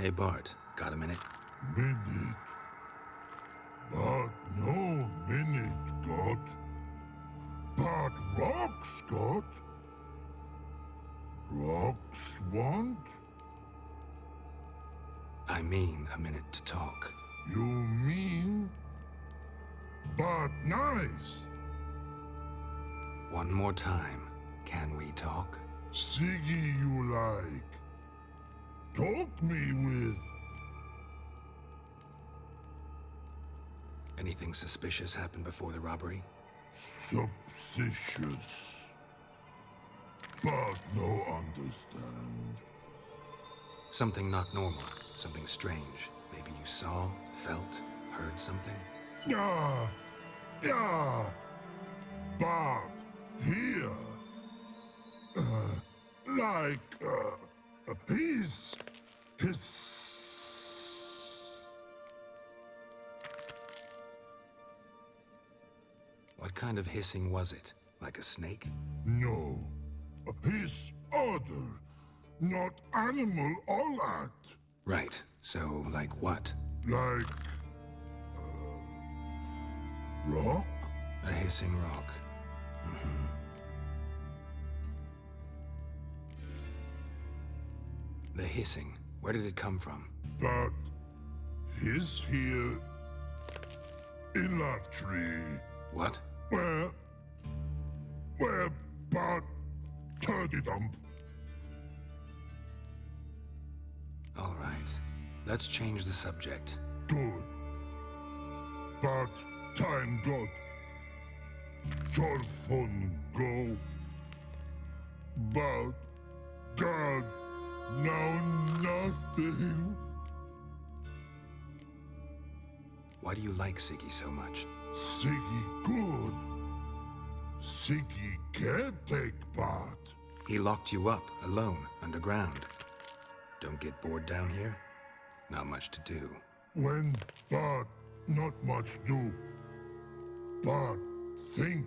Hey Bart, got a minute? Minute. But no minute got. But rocks got. Rocks want? I mean a minute to talk. You mean? But nice. One more time, can we talk? Siggy you like. Talk me with. Anything suspicious happened before the robbery? Suspicious. But no understand. Something not normal, something strange. Maybe you saw, felt, heard something? Yeah. Yeah. But here. He's. What kind of hissing was it? Like a snake? No. His other. Not animal all act. Right, so like what? Like. Rock? A hissing rock. The hissing, where did it come from? But. His here. In that tree. What? Where. But. Turkey dump. All right, let's change the subject. Good. But time got. Jorfun go. But God, now nothing. Why do you like Siggy so much? Siggy good. Siggy can't take part. He locked you up, alone, underground. Don't get bored down here? Not much to do. When but not much do. But think.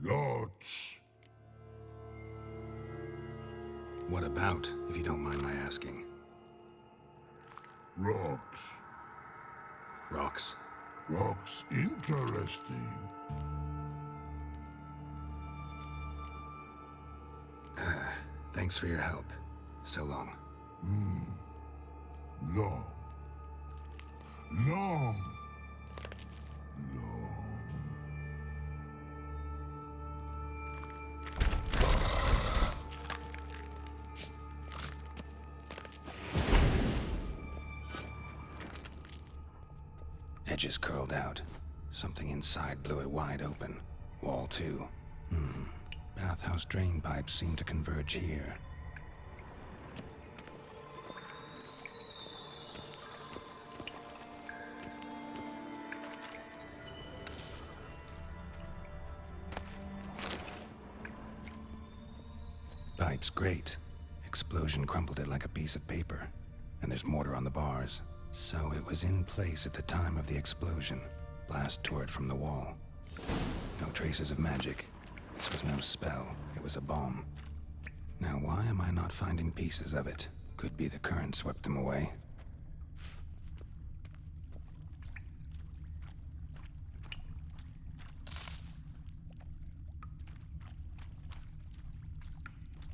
Lots. What about, if you don't mind my asking? Rocks. Rocks? Rocks interesting. Thanks for your help. So long. Long. Long. Long. Edges curled out. Something inside blew it wide open. Wall too. Bathhouse drain pipes seem to converge here. Pipe's great. Explosion crumpled it like a piece of paper. And there's mortar on the bars. So it was in place at the time of the explosion. Blast tore it from the wall. No traces of magic. This was no spell. It was a bomb. Now why am I not finding pieces of it? Could be the current swept them away.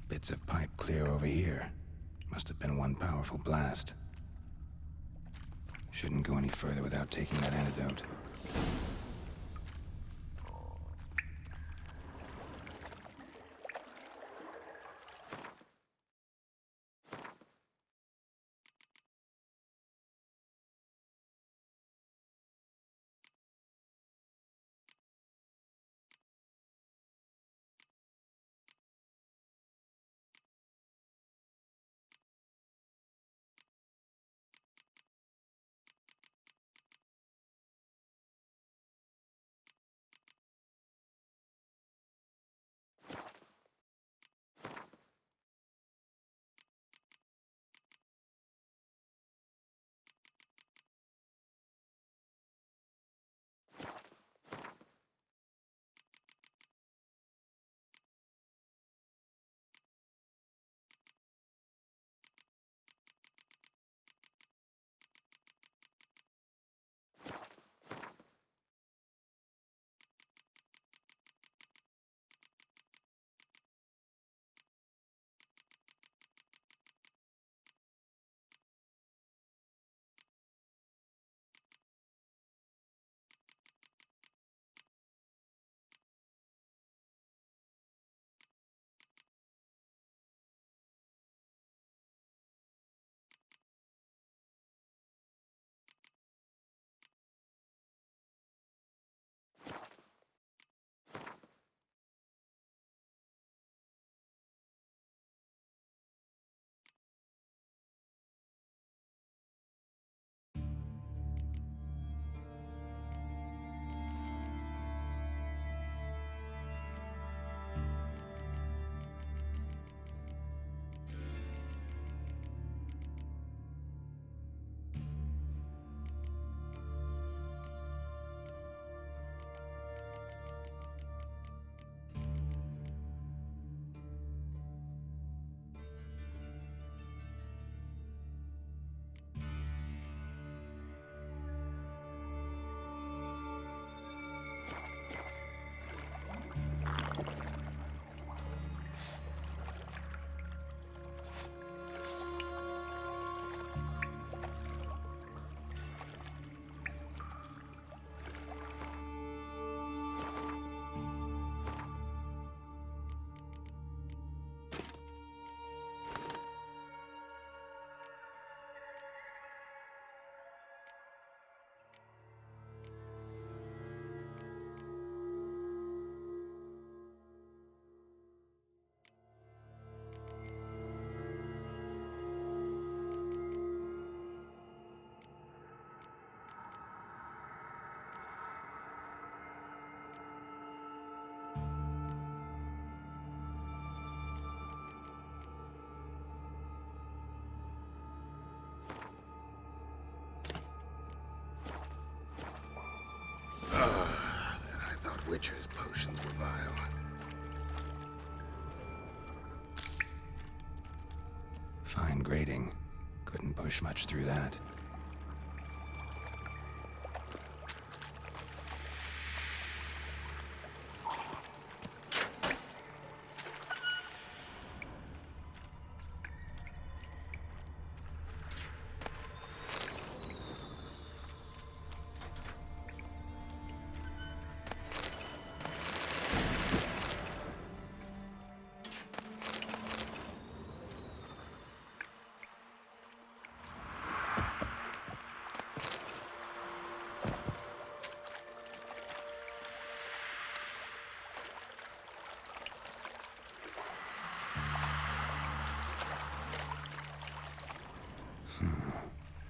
Bits of pipe clear over here. Must have been one powerful blast. Shouldn't go any further without taking that antidote. Witcher's potions were vile. Fine grating. Couldn't push much through that.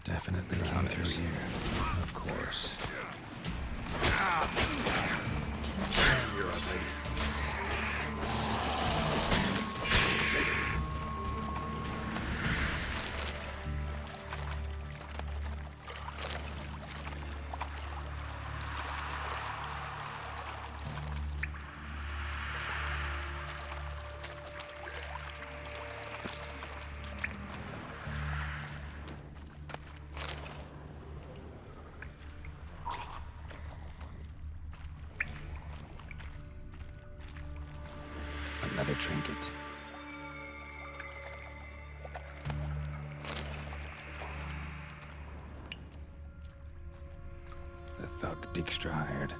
Definitely came through here. Of course. You're a lady. Another trinket. The thug Dijkstra hired.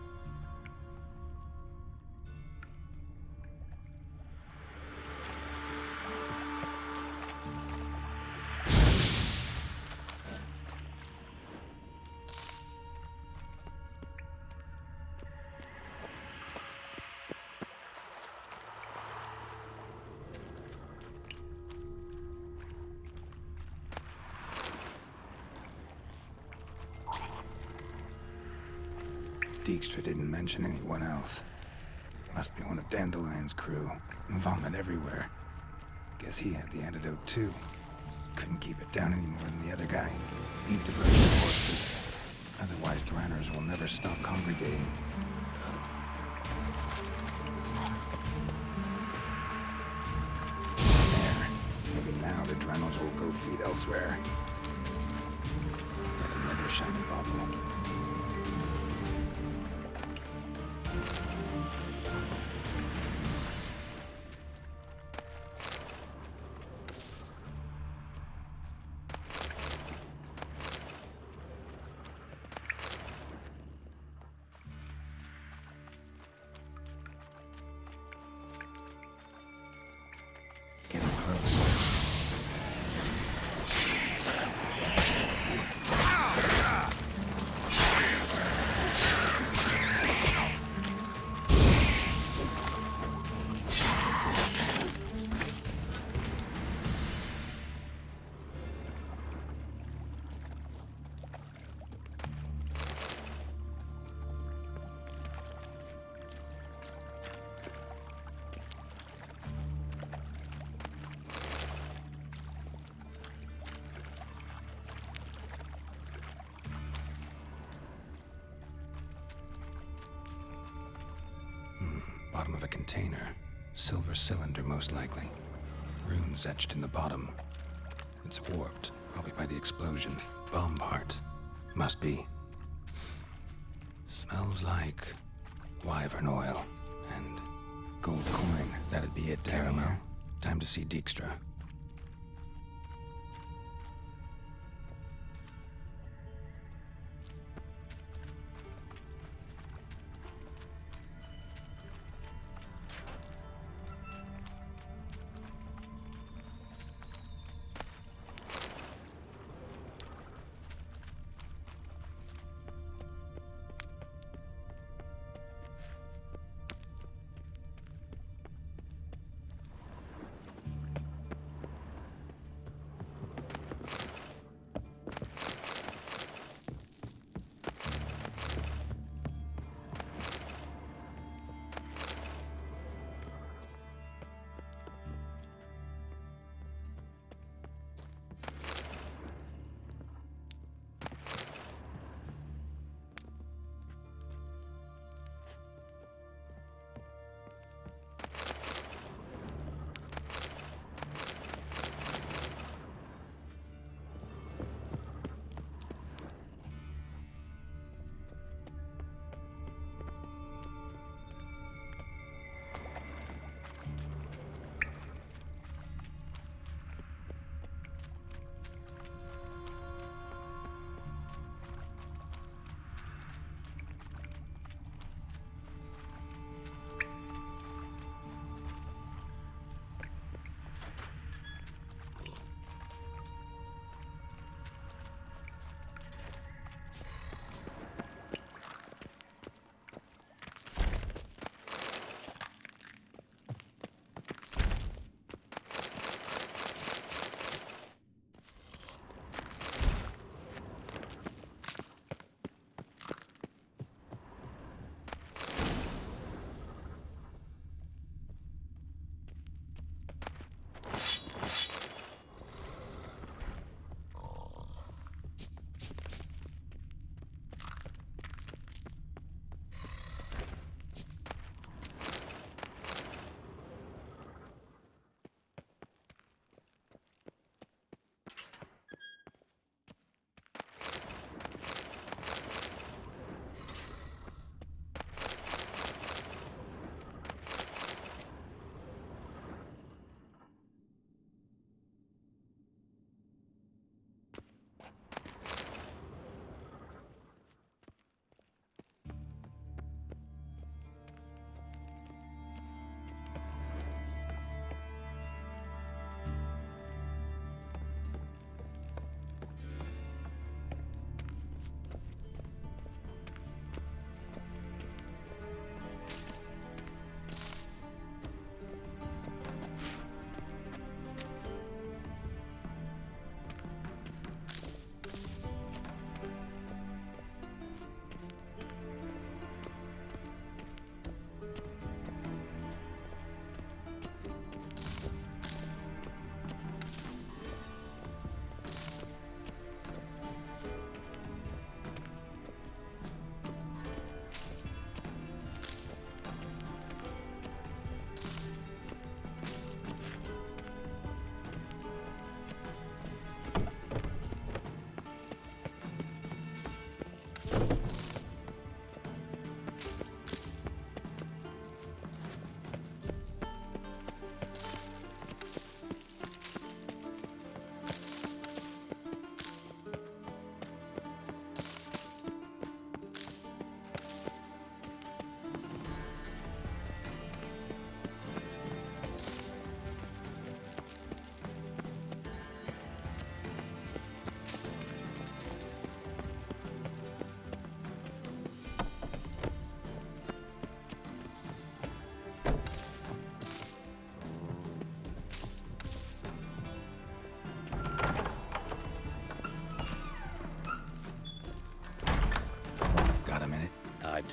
Dijkstra didn't mention anyone else. Must be one of Dandelion's crew. Vomit everywhere. Guess he had the antidote too. Couldn't keep it down any more than the other guy. Need to burn the corpses. Otherwise, Dranners will never stop congregating. There. Maybe now the Dranners will go feed elsewhere. Yet another shiny bauble. Getting close. Bottom of a container. Silver cylinder, most likely. Runes etched in the bottom. It's warped, probably by the explosion. Bomb part. Must be. Smells like wyvern oil and gold coin. That'd be it, Caramel. Time to see Dijkstra.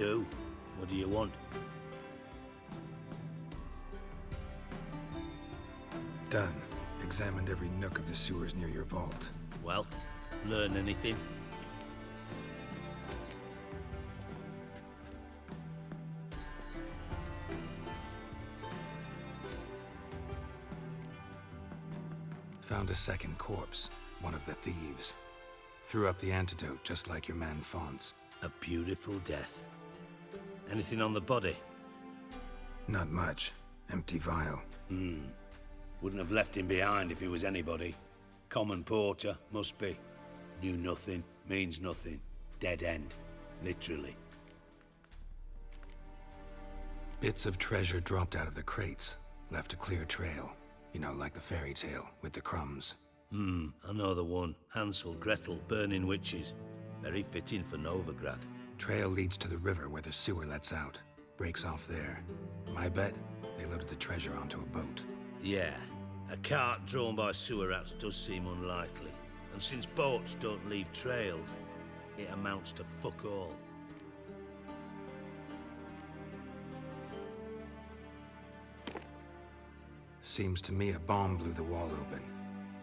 do. What do you want? Done. Examined every nook of the sewers near your vault. Well, learn anything? Found a second corpse, one of the thieves. Threw up the antidote just like your man Fonz. A beautiful death. Anything on the body? Not much. Empty vial. Wouldn't have left him behind if he was anybody. Common porter, must be. Knew nothing, means nothing. Dead end. Literally. Bits of treasure dropped out of the crates. Left a clear trail. You know, like the fairy tale, with the crumbs. I know the one. Hansel, Gretel, burning witches. Very fitting for Novigrad. Trail leads to the river where the sewer lets out. Breaks off there. My bet, they loaded the treasure onto a boat. Yeah, a cart drawn by sewer rats does seem unlikely. And since boats don't leave trails, it amounts to fuck all. Seems to me a bomb blew the wall open.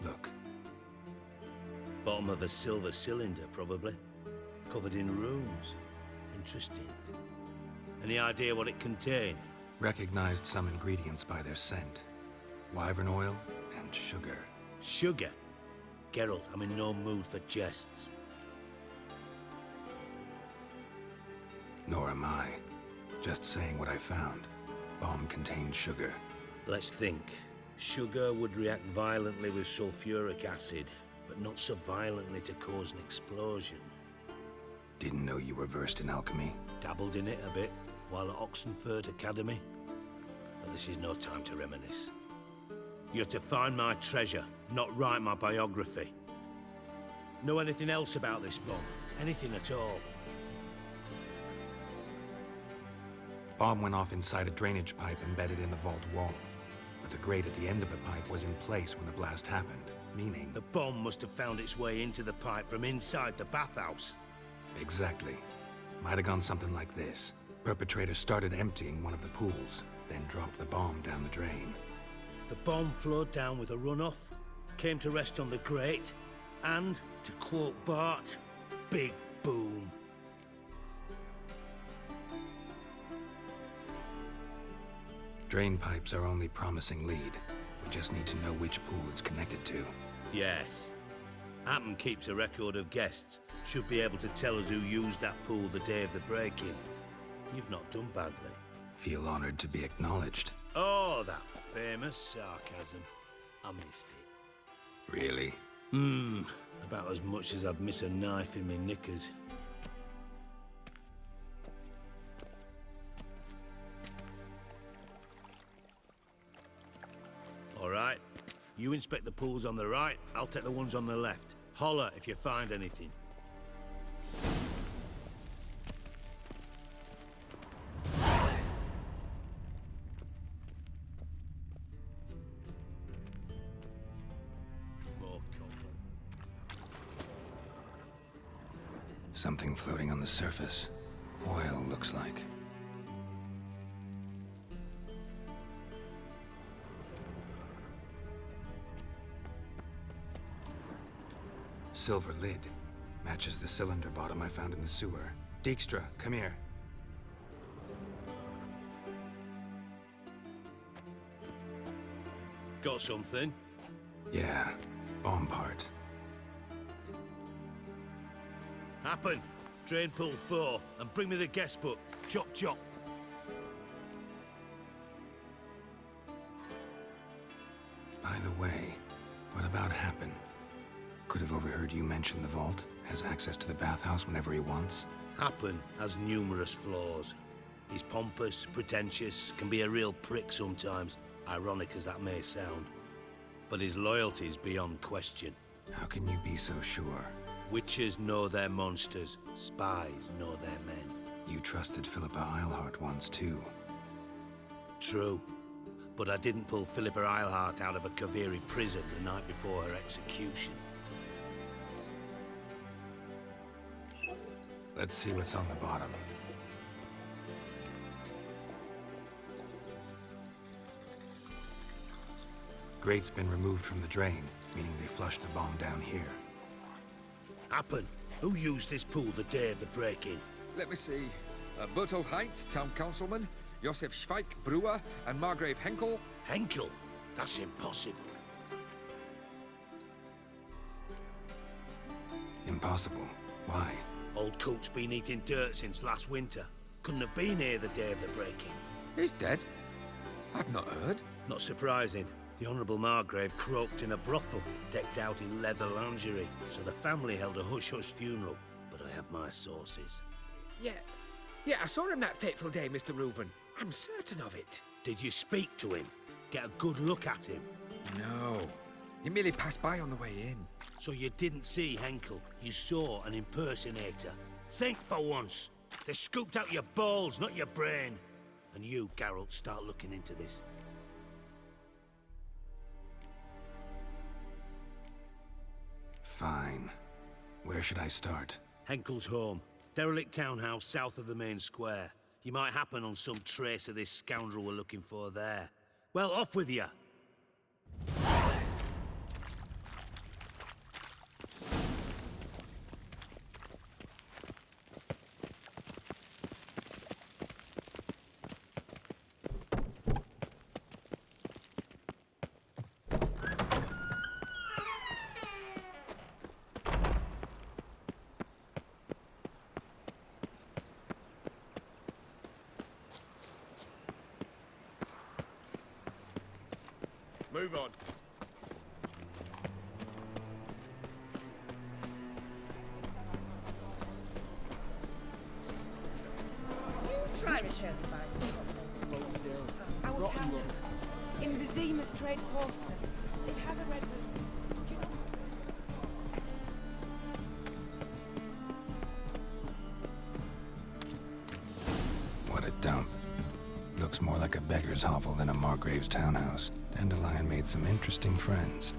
Look, Bottom of a silver cylinder, probably. Covered in runes. Interesting. Any idea what it contained? recognized some ingredients by their scent. Wyvern oil and sugar. Sugar? Geralt, I'm in no mood for jests. Nor am I. Just saying what I found. Bomb contained sugar. Let's think. Sugar would react violently with sulfuric acid, but not so violently to cause an explosion. Didn't know you were versed in alchemy. Dabbled in it a bit while at Oxenford Academy. But this is no time to reminisce. You're to find my treasure, not write my biography. Know anything else about this bomb? Anything at all? Bomb went off inside a drainage pipe embedded in the vault wall. But the grate at the end of the pipe was in place when the blast happened, meaning... The bomb must have found its way into the pipe from inside the bathhouse. Exactly. Might have gone something like this. Perpetrator started emptying one of the pools, then dropped the bomb down the drain. The bomb flowed down with a runoff, came to rest on the grate, and, to quote Bart, big boom. Drain pipes are only promising lead. We just need to know which pool it's connected to. Yes. Hammond keeps a record of guests. Should be able to tell us who used that pool the day of the break-in. You've not done badly. Feel honored to be acknowledged. Oh, that famous sarcasm. I missed it. Really? About as much as I'd miss a knife in my knickers. All right. You inspect the pools on the right, I'll take the ones on the left. Holler if you find anything. More copper. Something floating on the surface. Oil, looks like. Silver lid. Matches the cylinder bottom I found in the sewer. Dijkstra, come here. Got something? Yeah, bomb part. Happen. Drain pool 4, and bring me the guest book. Chop chop. By the way, what about Happen? Could have overheard you mention the vault. Has access to the bathhouse whenever he wants. Happen has numerous flaws. He's pompous, pretentious, can be a real prick sometimes, ironic as that may sound. But his loyalty is beyond question. How can you be so sure? Witches know their monsters, spies know their men. You trusted Philippa Eilhart once too. True. But I didn't pull Philippa Eilhart out of a Kaviri prison the night before her execution. Let's see what's on the bottom. grate's been removed from the drain, meaning they flushed the bomb down here. Happen. Who used this pool the day of the break-in? Let me see. Bertel Heinz, town councilman, Josef Schweik, brewer, and Margrave Henkel. Henkel? That's impossible. Impossible. Why? Old Coot's been eating dirt since last winter. Couldn't have been here the day of the break-in. He's dead? I've not heard. Not surprising. The Honourable Margrave croaked in a brothel, decked out in leather lingerie, so the family held a hush-hush funeral. But I have my sources. Yeah, I saw him that fateful day, Mr. Reuven. I'm certain of it. Did you speak to him? Get a good look at him? No. He merely passed by on the way in. So you didn't see Henkel, you saw an impersonator. Think for once. They scooped out your balls, not your brain. And you, Geralt, start looking into this. Fine. Where should I start? Henkel's home. Derelict townhouse south of the main square. You might happen on some trace of this scoundrel we're looking for there. Well, off with you. Move on. You try to show me by some of those our townhouse in Vizima's trade quarter. It has a red roof. Do you know? What a dump. Looks more like a beggar's hovel than a Margrave's townhouse. Dandelion made some interesting friends.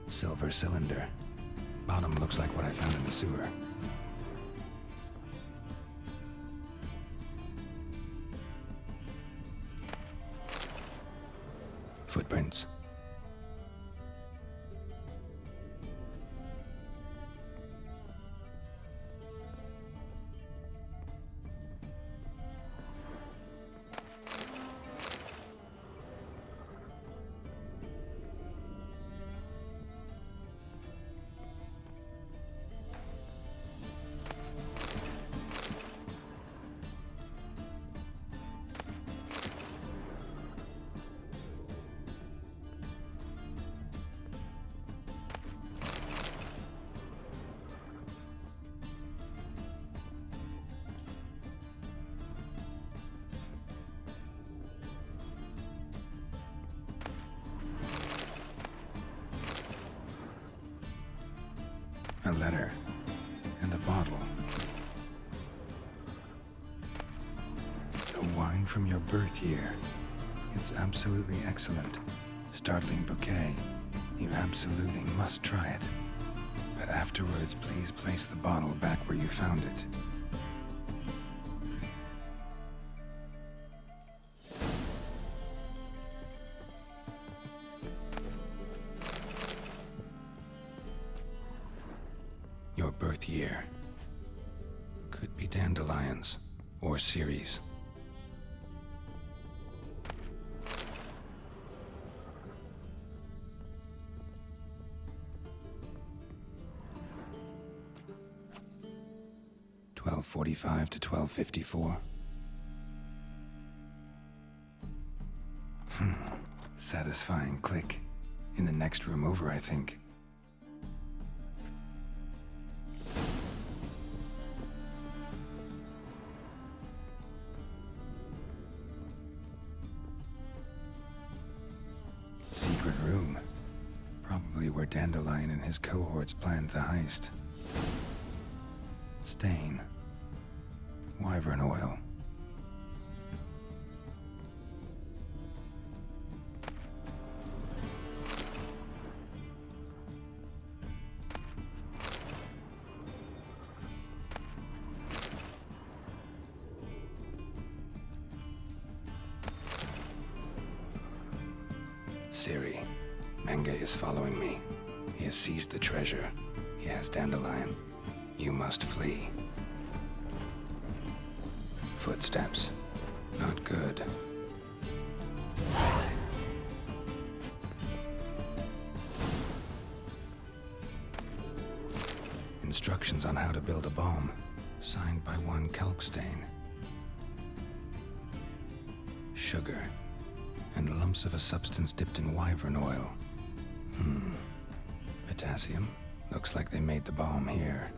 Silver cylinder. Bottom looks like what I found in the sewer. Footprints. A letter. And a bottle. The wine from your birth year. It's absolutely excellent. Startling bouquet. You absolutely must try it. But afterwards, please place the bottle back where you found it. Your birth year. Could be dandelions or Ceres. $12:45 to $12:54. Satisfying click. In the next room over, I think. secret room. Probably where Dandelion and his cohorts planned the heist. Stain. Wyvern oil. Ciri, Menge is following me. He has seized the treasure. He has Dandelion. You must flee. Footsteps. Not good. Instructions on how to build a bomb. Signed by one Kalkstein. Sugar. And lumps of a substance dipped in wyvern oil. Potassium? Looks like they made the bomb here.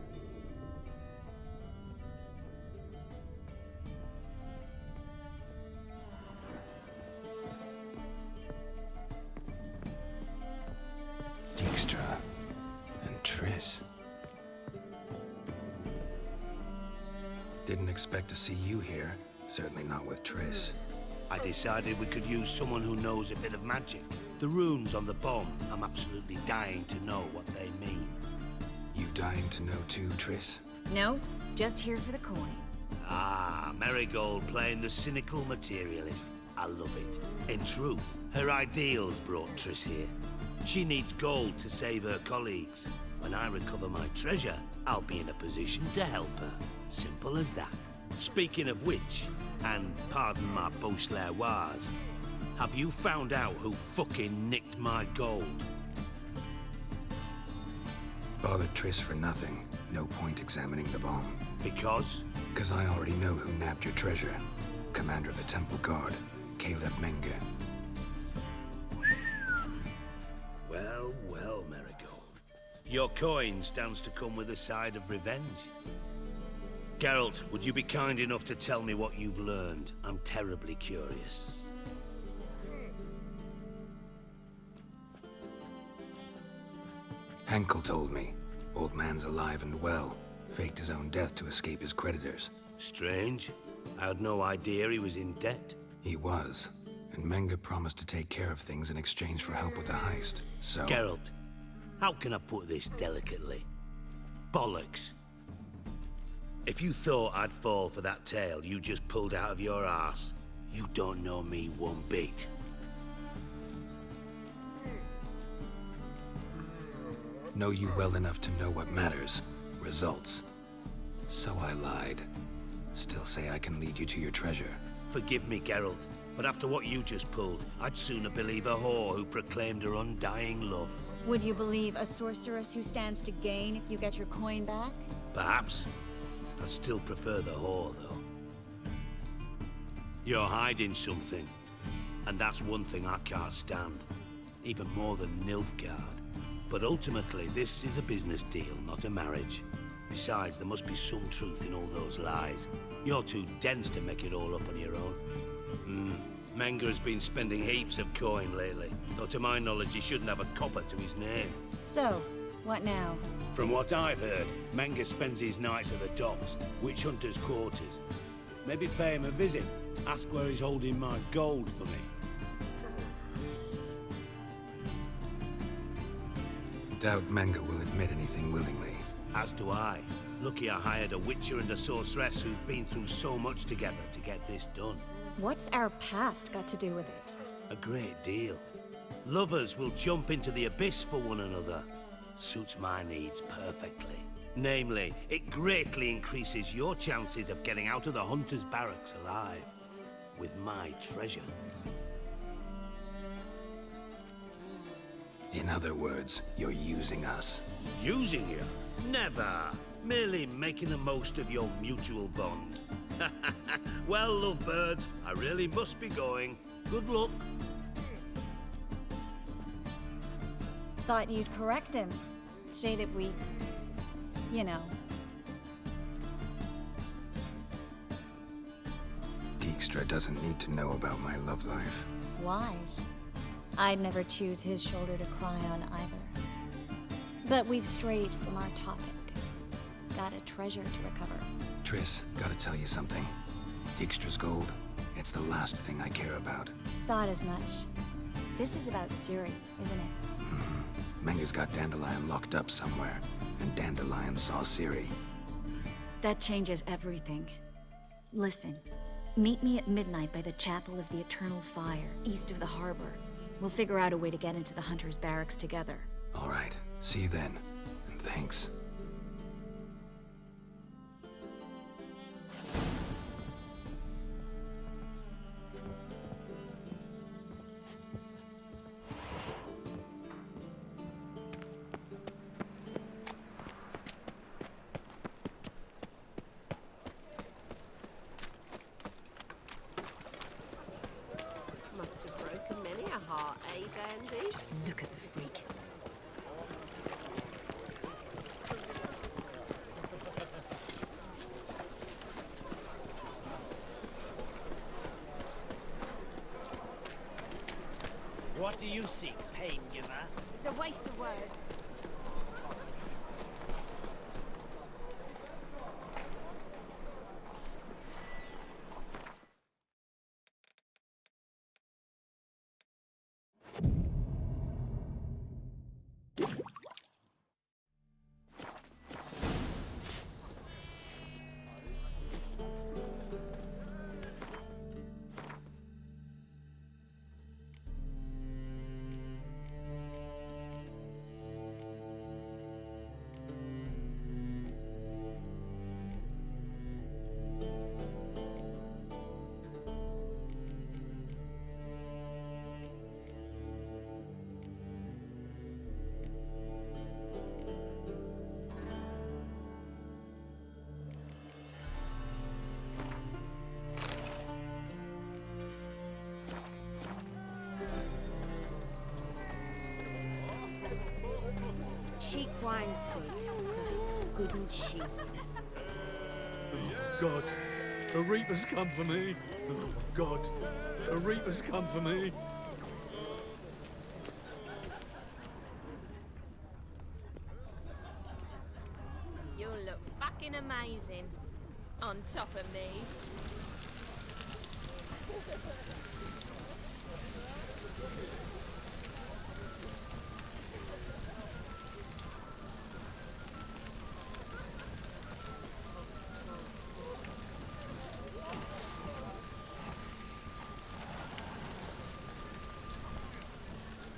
Dijkstra and Triss. Didn't expect to see you here. Certainly not with Triss. I decided we could use someone who knows a bit of magic. The runes on the bomb, I'm absolutely dying to know what they mean. You dying to know too, Triss? No, just here for the coin. Ah, Marigold playing the cynical materialist. I love it. In truth, her ideals brought Triss here. She needs gold to save her colleagues. When I recover my treasure, I'll be in a position to help her. Simple as that. Speaking of which, and pardon my Beauclervoise, have you found out who fucking nicked my gold? Bothered Triss for nothing. No point examining the bomb. Because? Because I already know who nabbed your treasure. Commander of the Temple Guard, Caleb Menge. Well, well, Marigold. Your coin stands to come with a side of revenge. Geralt, would you be kind enough to tell me what you've learned? I'm terribly curious. Henkel told me. Old man's alive and well. Faked his own death to escape his creditors. Strange. I had no idea he was in debt. He was. And Menge promised to take care of things in exchange for help with the heist. So... Geralt, how can I put this delicately? Bollocks. If you thought I'd fall for that tale you just pulled out of your arse, you don't know me one bit. Know you well enough to know what matters. Results. So I lied. Still say I can lead you to your treasure. Forgive me, Geralt, but after what you just pulled, I'd sooner believe a whore who proclaimed her undying love. Would you believe a sorceress who stands to gain if you get your coin back? Perhaps. I'd still prefer the whore, though. You're hiding something, and that's one thing I can't stand. Even more than Nilfgaard. But ultimately, this is a business deal, not a marriage. Besides, there must be some truth in all those lies. You're too dense to make it all up on your own. Menge has been spending heaps of coin lately, though to my knowledge he shouldn't have a copper to his name. So, what now? From what I've heard, Menge spends his nights at the docks, witch hunters' quarters. Maybe pay him a visit. Ask where he's holding my gold for me. Doubt Menge will admit anything willingly. As do I. Lucky I hired a witcher and a sorceress who've been through so much together to get this done. What's our past got to do with it? A great deal. Lovers will jump into the abyss for one another. Suits my needs perfectly. Namely, it greatly increases your chances of getting out of the hunter's barracks alive. With my treasure. In other words, you're using us. Using you? Never. Merely making the most of your mutual bond. Well, lovebirds, I really must be going. Good luck. Thought you'd correct him. Say that we... you know. Dijkstra doesn't need to know about my love life. Wise. I'd never choose his shoulder to cry on either. But we've strayed from our topic. Got a treasure to recover. Triss, gotta tell you something. Dijkstra's gold, it's the last thing I care about. Thought as much. This is about Ciri, isn't it? Menga's got Dandelion locked up somewhere, and Dandelion saw Ciri. That changes everything. Listen, meet me at midnight by the Chapel of the Eternal Fire, east of the harbor. We'll figure out a way to get into the Hunter's barracks together. All right, see you then, and thanks. Must have broken many a heart, eh, Dandy? Just look at the freak. What do you seek, pain giver? It's a waste of words. Cheap wine's good, because it's good and cheap. God, a reaper's come for me. Oh, God, a reaper's come for me. You'll look fucking amazing on top of me.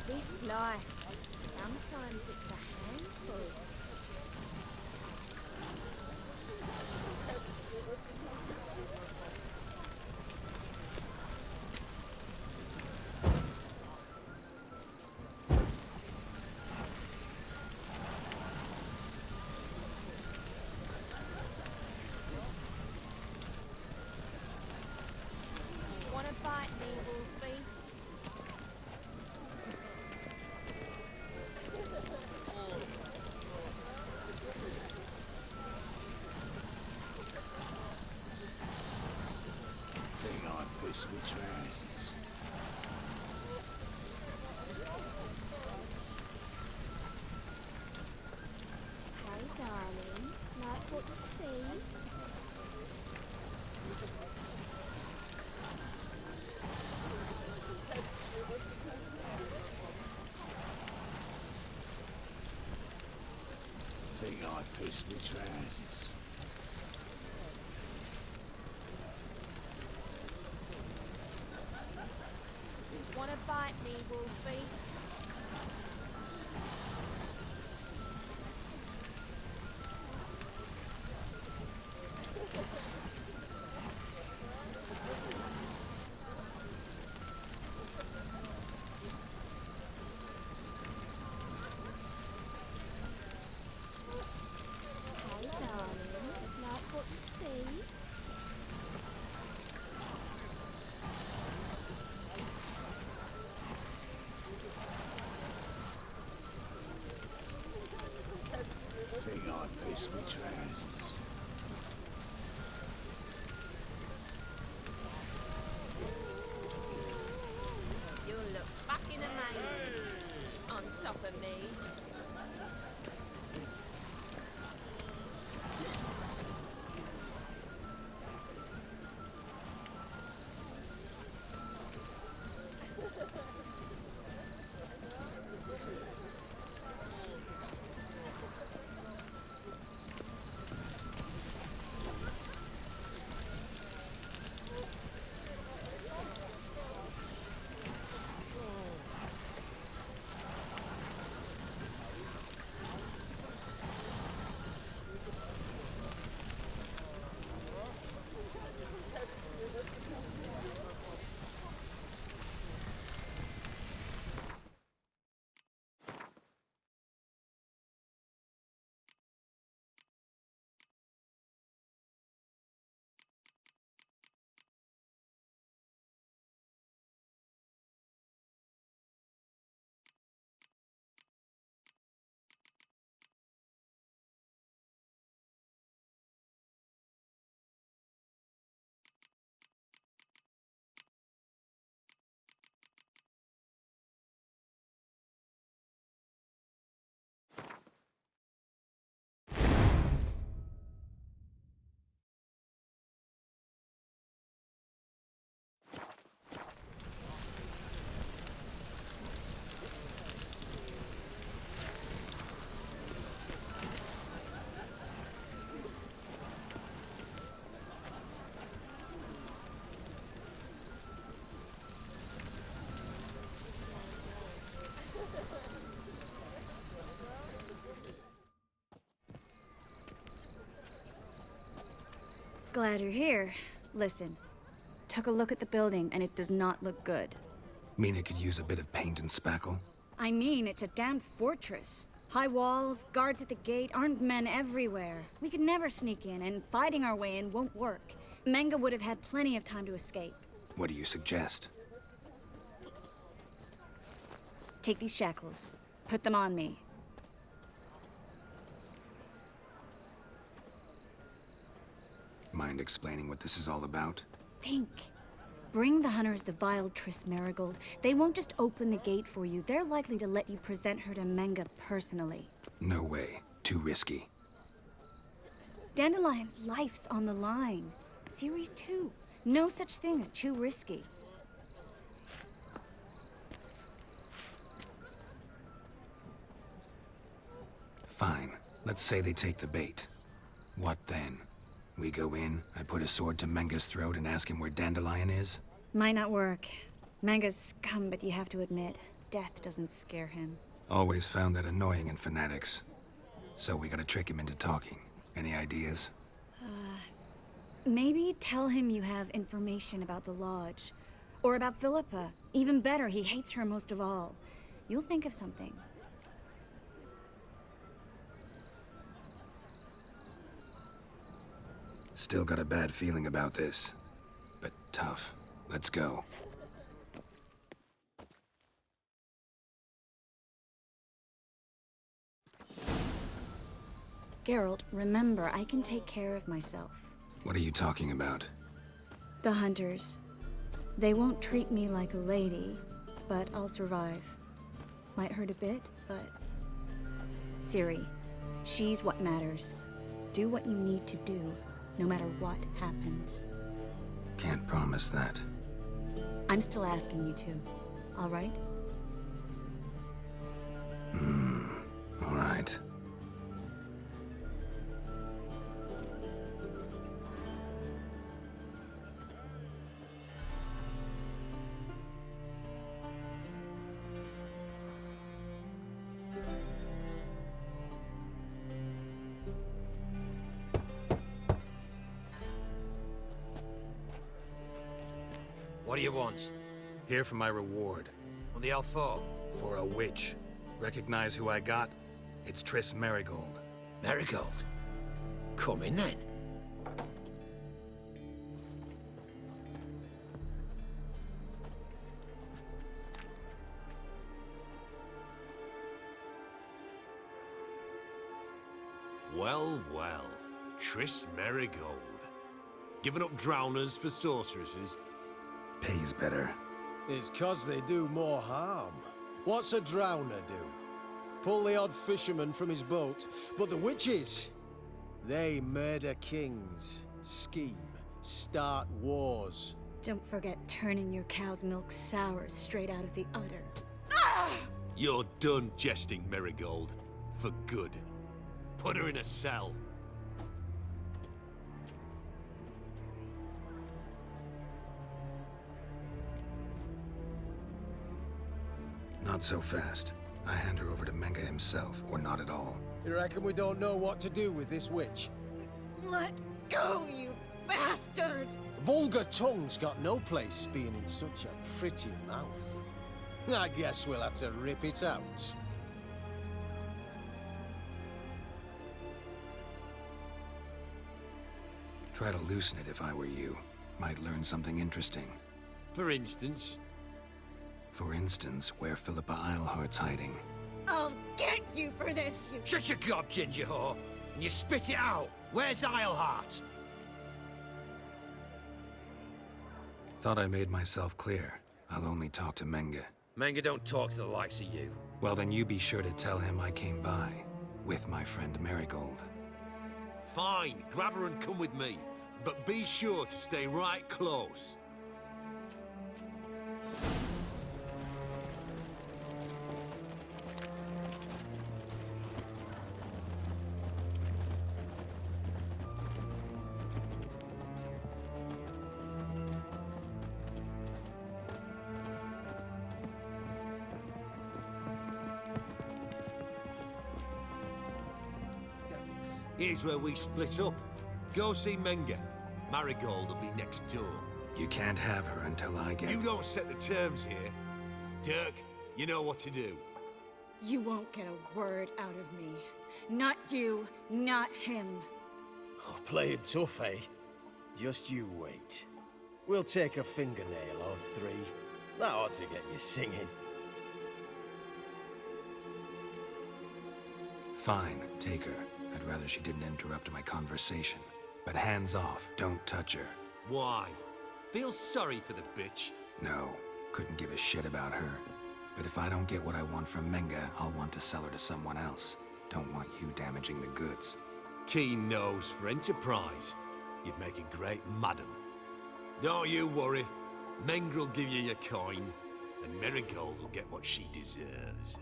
This life, sometimes it's a handful. Wanna bite me, Wolfie? Think I piss me trousers. Hey, darling, like what you see? Think I piss me trousers. Wanna bite me, Wolfie? Hey, darling, like what you see? top of me. Glad you're here. Listen, took a look at the building and it does not look good. Mean it could use a bit of paint and spackle? I mean, it's a damn fortress. High walls, guards at the gate, armed men everywhere. We could never sneak in, and fighting our way in won't work. Menge would have had plenty of time to escape. What do you suggest? Take these shackles. Put them on me. Mind explaining what this is all about? Think. Bring the hunters the vile Triss Merigold. They won't just open the gate for you. They're likely to let you present her to Menge personally. No way. Too risky. Dandelion's life's on the line. Series 2. No such thing as too risky. Fine. Let's say they take the bait. What then? We go in, I put a sword to Menge's throat and ask him where Dandelion is? Might not work. Menge's scum, but you have to admit, death doesn't scare him. Always found that annoying in fanatics. So we gotta trick him into talking. Any ideas? Maybe tell him you have information about the Lodge. Or about Philippa. Even better, he hates her most of all. You'll think of something. Still got a bad feeling about this. But tough. Let's go. Geralt, remember, I can take care of myself. What are you talking about? The hunters. They won't treat me like a lady, but I'll survive. Might hurt a bit, but... Ciri, she's what matters. Do what you need to do, no matter what happens. Can't promise that. I'm still asking you to, all right? All right. What do you want? Here for my reward. What the hell for? For a witch. Recognize who I got? It's Triss Merigold. Merigold? Come in then. Well, well. Triss Merigold. Giving up drowners for sorceresses? Pays better. It's 'cause they do more harm. What's a drowner do? pull the odd fisherman from his boat. But the witches, they murder kings, scheme, start wars. Don't forget turning your cow's milk sour straight out of the udder. You're done jesting, Marigold. For good. Put her in a cell. Not so fast. I hand her over to Menge himself, or not at all. You reckon we don't know what to do with this witch? Let go, you bastard! Vulgar tongue's got no place being in such a pretty mouth. I guess we'll have to rip it out. Try to loosen it if I were you. Might learn something interesting. For instance? For instance, where Philippa Eilhart's hiding. I'll get you for this, you... Shut your gob, ginger whore, and you spit it out. Where's Eilhart? Thought I made myself clear. I'll only talk to Menge. Menge don't talk to the likes of you. Well, then you be sure to tell him I came by. With my friend Marigold. Fine, grab her and come with me. But be sure to stay right close. Here's where we split up. Go see Menge. Marigold will be next door. You can't have her until I get... You don't set the terms here. Dirk, you know what to do. You won't get a word out of me. Not you, not him. Oh, playing tough, eh? Just you wait. We'll take a fingernail or three. That ought to get you singing. Fine, take her. I'd rather she didn't interrupt my conversation. But hands off, don't touch her. Why? Feel sorry for the bitch? No, couldn't give a shit about her. But if I don't get what I want from Menge, I'll want to sell her to someone else. Don't want you damaging the goods. Keen nose for enterprise. You'd make a great madam. Don't you worry. Menge will give you your coin, and Marigold will get what she deserves.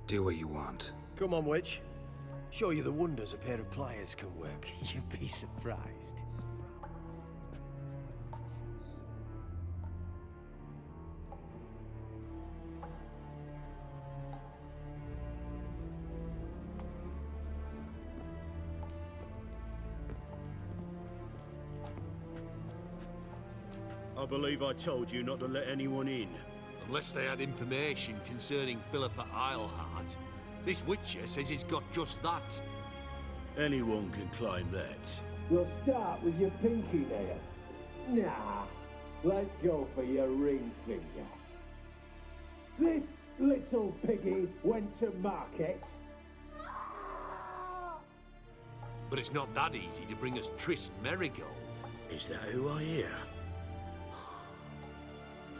Do what you want. Come on, witch. Show you the wonders a pair of pliers can work. You'd be surprised. I believe I told you not to let anyone in. Unless they had information concerning Philippa Eilhart. This Witcher says he's got just that. Anyone can claim that. We'll start with your pinky nail. Nah, let's go for your ring finger. This little piggy went to market. But it's not that easy to bring us Triss Marigold. Is that who I hear?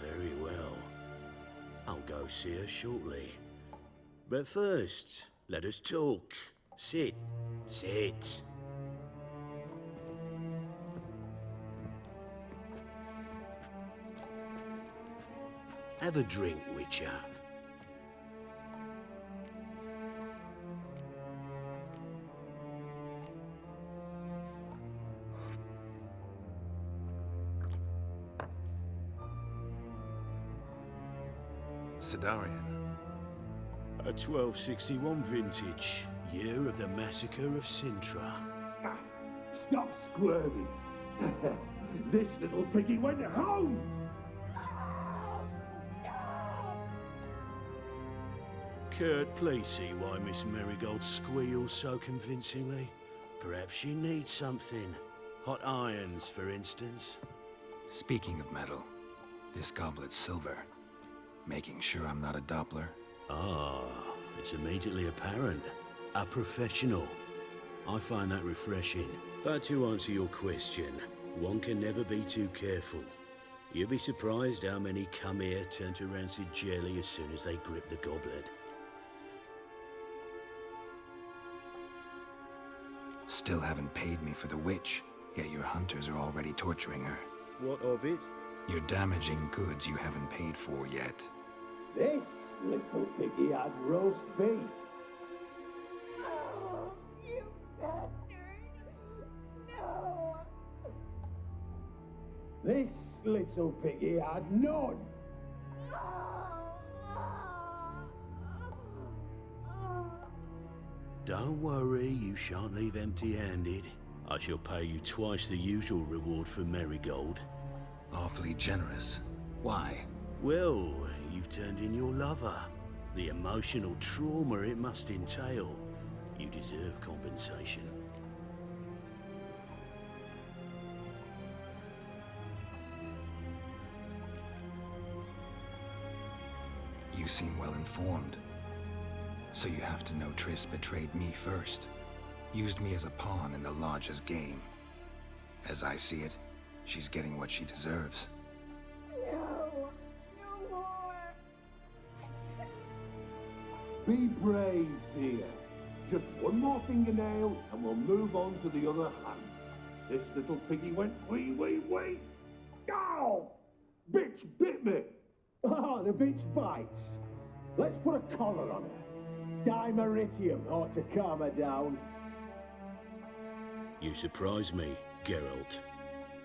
Very well. I'll go see her shortly. But first, let us talk. Sit. Sit. Have a drink, Witcher. Sidarian. A 1261 vintage, year of the massacre of Sintra. Stop squirming. This little piggy went home. Kurt, please see why Miss Marigold squeals so convincingly. Perhaps she needs something. Hot irons, for instance. Speaking of metal, this goblet's silver. Making sure I'm not a Doppler. Ah, it's immediately apparent. A professional. I find that refreshing. But to answer your question, one can never be too careful. You'll be surprised how many come here turn to rancid jelly as soon as they grip the goblet. Still haven't paid me for the witch, yet your hunters are already torturing her. What of it? You're damaging goods you haven't paid for yet. This little piggy had roast beef. Oh, you bastard! No! This little piggy had none. Don't worry, you shan't leave empty-handed. I shall pay you twice the usual reward for Marigold. Awfully generous. Why? Well, you've turned in your lover. The emotional trauma it must entail. You deserve compensation. You seem well informed. So you have to know Triss betrayed me first. Used me as a pawn in the Lodge's game. As I see it, she's getting what she deserves. No! No more! Be brave, dear. Just one more fingernail and we'll move on to the other hand. This little piggy went wee. Ow! Bitch bit me! Ah, the bitch bites. Let's put a collar on her. Dimeritium ought to calm her down. You surprise me, Geralt.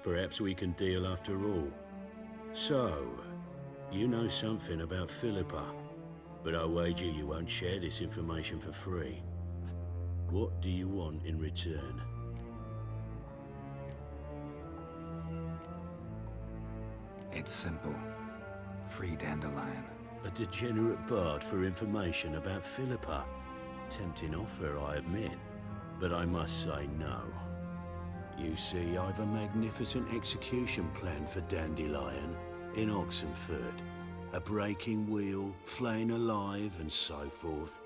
Perhaps we can deal after all. So, you know something about Philippa, but I wager you won't share this information for free. What do you want in return? It's simple. Free Dandelion. A degenerate bard for information about Philippa. Tempting offer, I admit, but I must say no. You see, I've a magnificent execution plan for Dandelion in Oxenfurt. A breaking wheel, flaying alive, and so forth.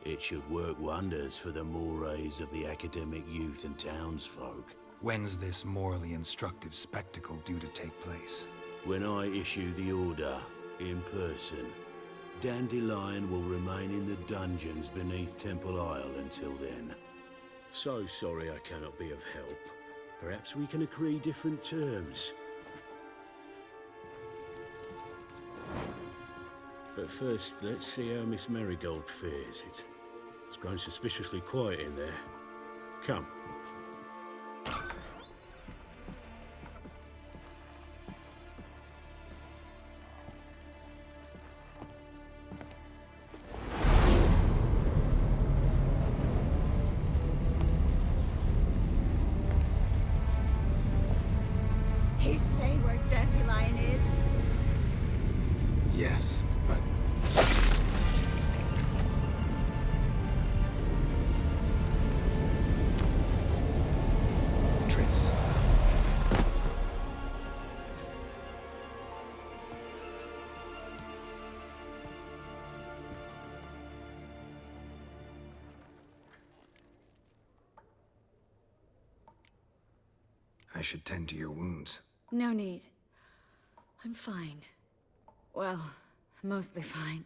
It should work wonders for the mores of the academic youth and townsfolk. When's this morally instructive spectacle due to take place? When I issue the order, in person, Dandelion will remain in the dungeons beneath Temple Isle until then. So sorry I cannot be of help. Perhaps we can agree different terms. But first, let's see how Miss Marigold fares. It's grown suspiciously quiet in there. Come. He say where Dandelion is? Yes, but... Triss. I should tend to your wounds. No need. I'm fine. Well, mostly fine.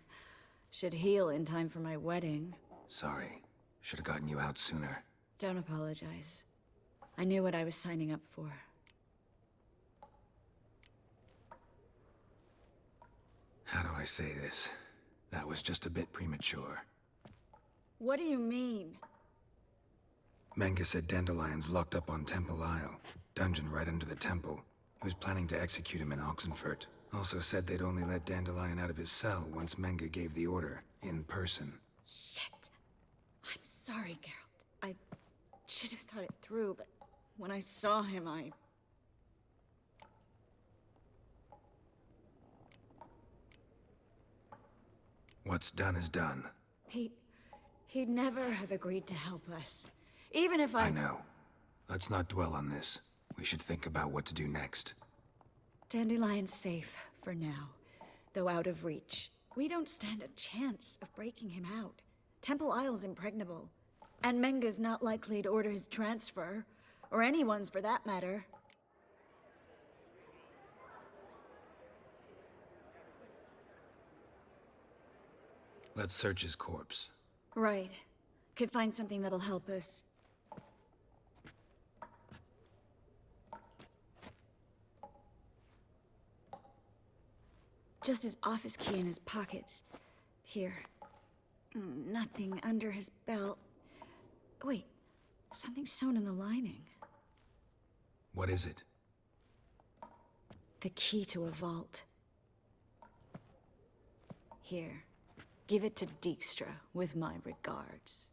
Should heal in time for my wedding. Sorry. Should have gotten you out sooner. Don't apologize. I knew what I was signing up for. How do I say this? That was just a bit premature. What do you mean? Menge said Dandelion's locked up on Temple Isle. Dungeon right under the temple. He was planning to execute him in Oxenfurt. Also said they'd only let Dandelion out of his cell once Menge gave the order, in person. Shit. I'm sorry, Geralt. I should have thought it through, but when I saw him, What's done is done. He'd never have agreed to help us. Even if I know. Let's not dwell on this. We should think about what to do next. Dandelion's safe, for now. Though out of reach. We don't stand a chance of breaking him out. Temple Isle's impregnable. And Menge's not likely to order his transfer. Or anyone's, for that matter. Let's search his corpse. Right. Could find something that'll help us. Just his office key in his pockets. Here. Nothing under his belt. Wait, something sewn in the lining. What is it? The key to a vault. Here. Give it to Dijkstra with my regards.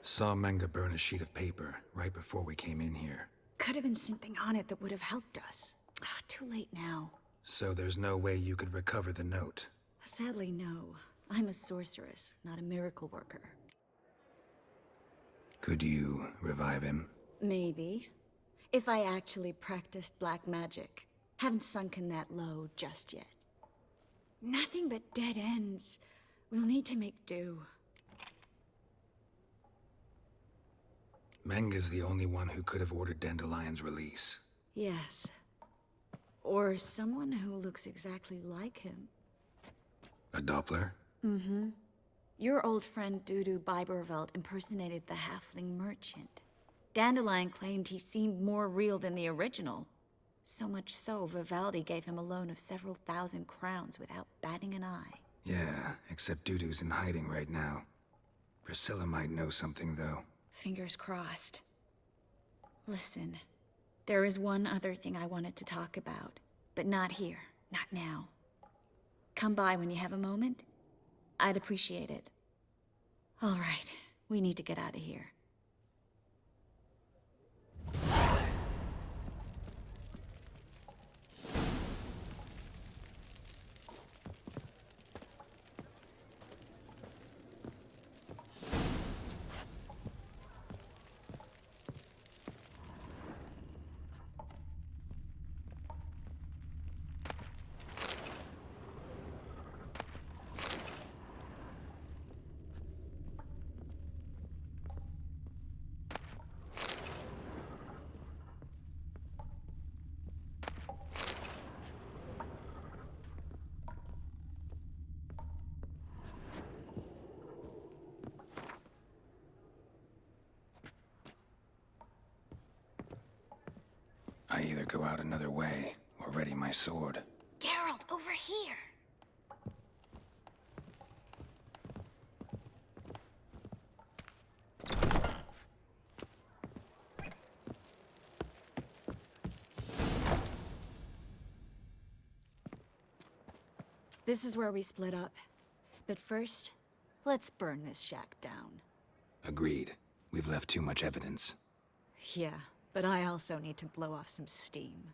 Saw Menge burn a sheet of paper right before we came in here. Could have been something on it that would have helped us. Too late now. So there's no way you could recover the note? Sadly, no. I'm a sorceress, not a miracle worker. Could you revive him? Maybe. If I actually practiced black magic. Haven't sunken that low just yet. Nothing but dead ends. We'll need to make do. Menge's the only one who could have ordered Dandelion's release. Yes. Or someone who looks exactly like him. A Doppler? Mm-hmm. Your old friend Dudu Biberveld impersonated the halfling merchant. Dandelion claimed he seemed more real than the original. So much so, Vivaldi gave him a loan of several thousand crowns without batting an eye. Yeah, except Dudu's in hiding right now. Priscilla might know something, though. Fingers crossed. Listen, there is one other thing I wanted to talk about, but not here, not now. Come by when you have a moment. I'd appreciate it. All right, we need to get out of here. I either go out another way or ready my sword. Geralt, over here! This is where we split up. But first, let's burn this shack down. Agreed. We've left too much evidence. Yeah, but I also need to blow off some steam.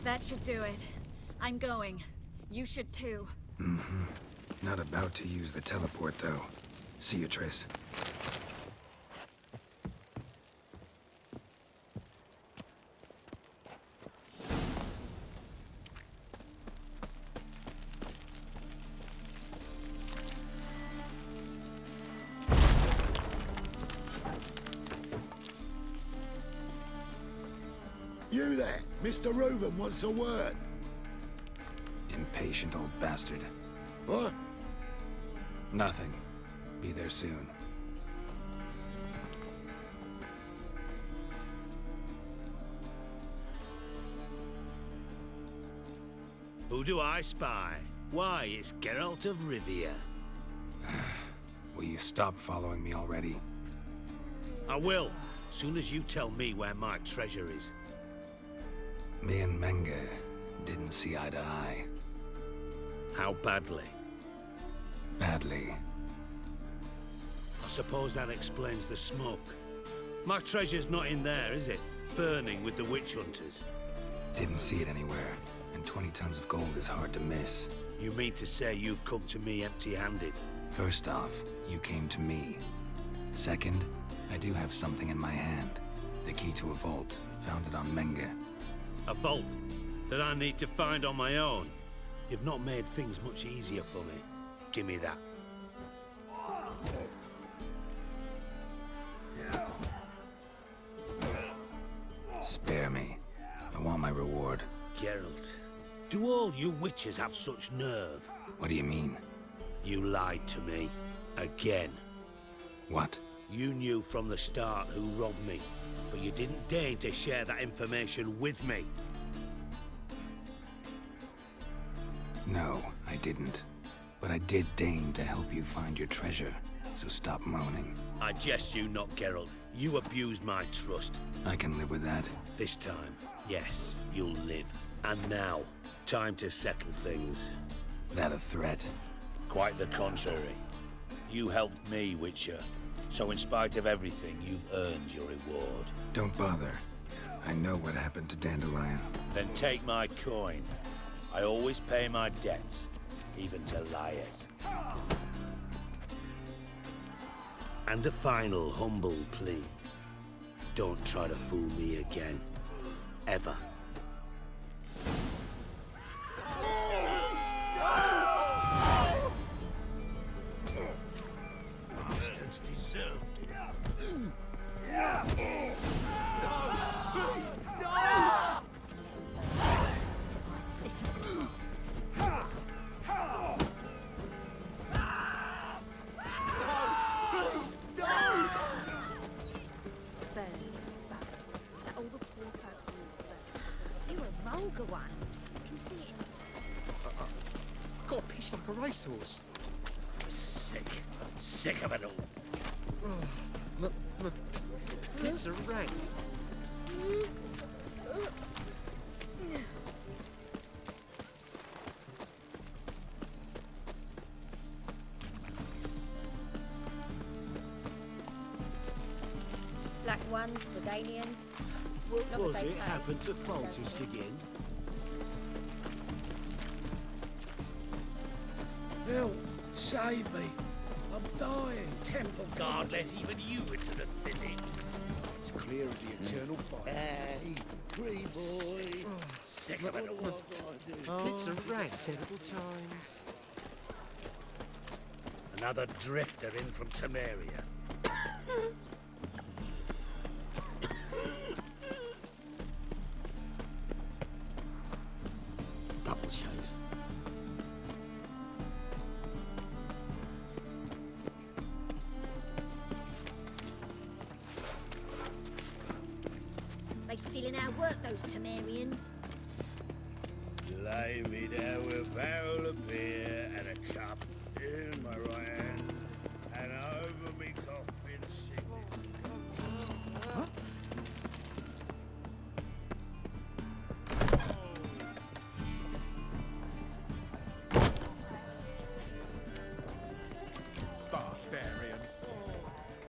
That should do it. I'm going. You should too. Mm-hmm. Not about to use the teleport, though. See you, Triss. You there? Mr. Reuven wants a word. Impatient old bastard. What? Nothing. Be there soon. Who do I spy? Why, it's Geralt of Rivia. Will you stop following me already? I will, soon as you tell me where my treasure is. Me and Menge didn't see eye to eye. How badly? Badly. suppose that explains the smoke. My treasure's not in there, is it? Burning with the witch hunters. Didn't see it anywhere, and 20 tons of gold is hard to miss. You mean to say you've come to me empty-handed? First off, you came to me. Second, I do have something in my hand. The key to a vault, found it on Menge. A vault that I need to find on my own? You've not made things much easier for me. Give me that. Spare me. I want my reward. Geralt, do all you witches have such nerve? What do you mean? You lied to me. Again. What? You knew from the start who robbed me, but you didn't deign to share that information with me. No, I didn't. But I did deign to help you find your treasure, so stop moaning. I jest you not, Geralt. You abused my trust. I can live with that. This time, yes, you'll live. And now, time to settle things. That a threat? Quite the contrary. You helped me, Witcher. So in spite of everything, you've earned your reward. Don't bother. I know what happened to Dandelion. Then take my coin. I always pay my debts, even to liars. And a final humble plea. Don't try to fool me again. Ever. Bastards deserved it. Vulgar one. I can see it. I've got a piece like a racehorse. Sick. Sick of it all. My pits are rank. Black ones, Redanians. What was it happened to Foltest again? Help! Save me! I'm dying! Temple Guard let even you into the city! It's clear as the eternal fire. Hey, free boy. Sick of it all. Pits are rank. Terrible times. Another drifter in from Temeria. Double chase. They stealing our work, those Temerians. Lay me down with a barrel of beer and a cup in my right hand.